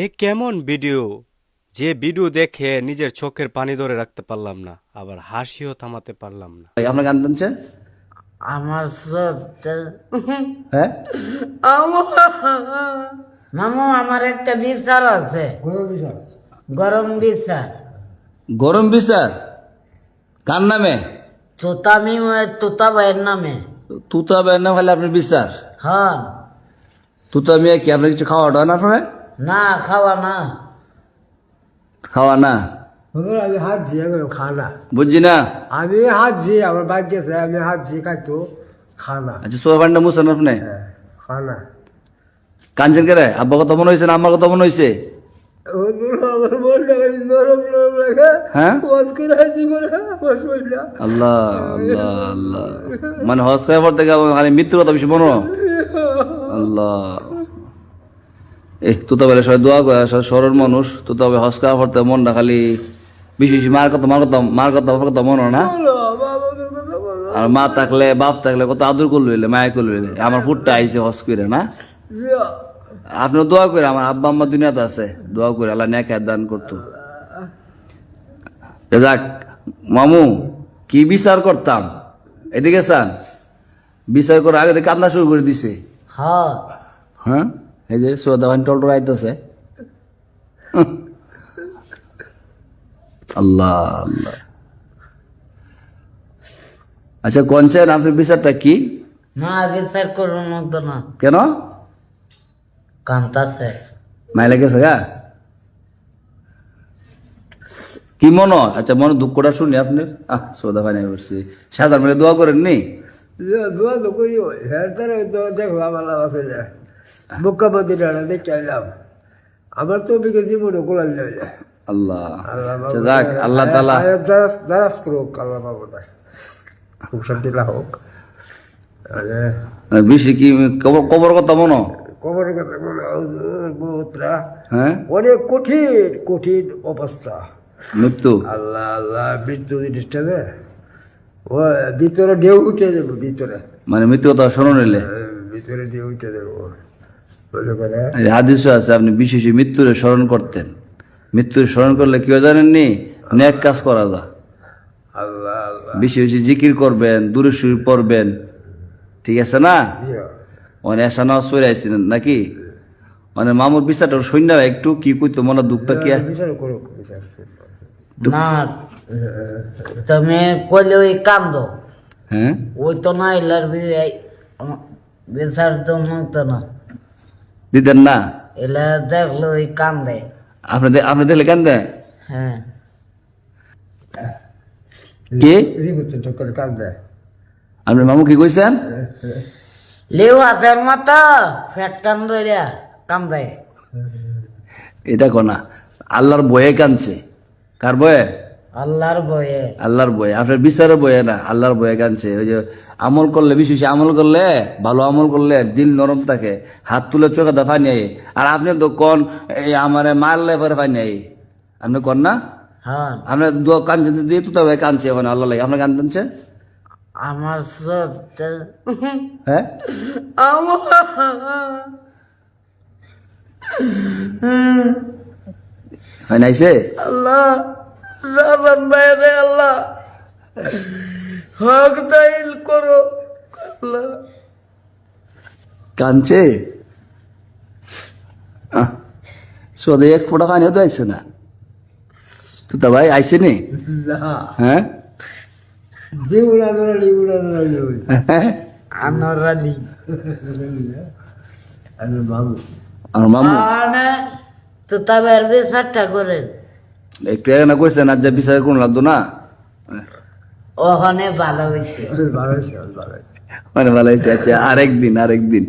এ কেমন ভিডিও, যে ভিডিও দেখে নিজের চোখের পানি ধরে রাখতে পারলাম না, আবার হাসিও থামাতে পারলাম না। আপনার গান টানছেন? আমার হ্যাঁ, মামু আমার একটা বিচার আছে, গরম বিচার। গরম বিচার কার নামে? তোতামি তোতা ভাইয়ের নামে। তুতা বের নাম খালি আপনার বিচার? হ্যাঁ। তুতা মিয়া কি আপনার কিছু খাওয়া দাওয়া না আপনার? না খাওয়া না। খাওয়া না আমি হাত ঝিয়ে খানা, বুঝছি না। আমি হাত ঝিয়ে আমার বাইক গেছে, আমি হাত ঝিয়ে খাইতো খানা। আচ্ছা, সোয়া পান্ডা মুছেন আপনি? খানা কাঞ্চন কে রে? আব্বা কথা মনে হয়েছে না আম্মার কথা মনে হয়েছে? আমার মনটা নরম নরম লাগে। হ্যাঁ, ওয়াজ করে হাসি করে আমার শরীরটা। আল্লাহ আল্লাহ আল্লাহ, মানে হজ করার পর থেকে খালি মৃত্যুর কথা বেশি মনে হয়। আল্লাহ, তুতা বেলা সবাই দোয়া করে, সরল মানুষ। তুতা হজ করার পর থেকে মনটা খালি বেশি বেশি মার কথা আমার কথা মনে হয় না। বলো, বাবাদের কথা বলো। আর মা থাকলে বাপ থাকলে কত আদর করলো, মায়া করলো। আমার ফুটটা আইছে হজ করে না। জিয়া, আপনিও দোয়া করে, আমার আব্বা আম্মা দুনিয়াতে আছে, দোয়া করে আল্লাহ নেক দান করতো। যাক মামু, কি বিচার করতাম, এদিকে চান? বিচার করে আগে থেকে কান্না শুরু করে দিছে। হ্যাঁ। হ্যাঁ, এই যে সোদাবান টলটল আইতেছে। আল্লাহ আল্লাহ। আচ্ছা কোনছেন আপনি বিচারটা কি? না বিচার করুন মতো না। কেন? কান্তাছে। মাইলে গেছে গা? কি মনে হয়? আচ্ছা মনে দুঃখটা শুনি আপনার। সোদা ভাই নাই বলছি, সাধারণ মানে দোয়া করেননি? জিয়া, দোয়া তো করি ওই। হ্যাঁ, তারা তো দেখলাম আল্লাহ আছে না। বুকাবাদি ডানা দেখে আইলাম। আমার তো বিকে জীবনে গোলাল লইলে। আল্লাহ আল্লাহ আচ্ছা, যাক আল্লাহ তাআলা দারাজ করুক, আল্লাহ বাবু না খুব শান্তি হোক। বেশি কি কবর কথা মনে? কবরের কথা মনে বহুতরা হ্যাঁ, অনেক কঠিন কঠিন অবস্থা। মৃত্যু। আল্লাহ আল্লাহ, মৃত্যু জিনিসটা দে ও ভিতরে ঢেউ উঠে দেবো, ভিতরে মানে মৃত্যু কথা স্মরণ হইলে ভিতরে ঢেউ উঠে দেবো বলে করে। হাদিসও আছে আপনি বিশেষ মৃত্যুর স্মরণ করতেন। মৃত্যুর স্মরণ করলে কি হয় জানেননি? নেক কাজ করা যায়। আল্লাহ আল্লাহ, বেশি বেশি জিকির করবেন, দূরে সুর পড়বেন, ঠিক আছে না? জিয়া, মানে এসা নামাজ পড়ে আইছিলেন নাকি? মানে মামুর বিচারটা সৈন্যরা একটু কি কইতো, মনে দুঃখটা কি? বিচার করুক, বিচার করুক। না তুমি কইলে ওই কান্দো, হ্যাঁ, ওই তো না এলার বিচার তো মতো না। দিতেন না? এলা দেখলে ওই কান্দে। আপনি দেখলে কেন দেন? হ্যাঁ। কি রিবুতে করে কাজ দেয়। আপনি মামু কি কইছেন? লেউ হাতের মতো ফ্যাট কান্দা কান্দে। এটা কোনা আল্লাহর বয়ে কানছে। কার বয়ে? আল্লাহর ভয়ে। আল্লাহর বয়ে। আপনার বিচারের বয়ে না, আল্লাহর বয়ে কানছে। ওই যে আমল করলে, বেশি বেশি আমল করলে, ভালো আমল করলে দিল নরম থাকে, হাত তুলে চোখে দা পানি আই। আর আপনি তো কন এই আমার মারলে পরে পানি আই, আপনি কন না? হ্যাঁ। আপনার কানছেন দিয়ে তো তবে কানছে ওখানে আল্লাহ লাগে। আপনার কানছে? আমার হ্যাঁ, হয় নাইছে? আল্লাহ রাবান বাইরে আল্লাহ হক দাইল করো আল্লাহ। কানছে? সোদে এক ফোটা পানিও তো আইছে না তো, তা ভাই আইছে নি? হ্যাঁ, আনোরালি আমার মামু তো তবে বিচারটা করেন। একটু না কইছেন আর যা বিচার কোন লাগতো না, ওখানে ভালো হয়েছে। ভালো হয়েছে, ভালো হয়েছে। মানে ভালো হয়েছে। আচ্ছা, আরেকদিন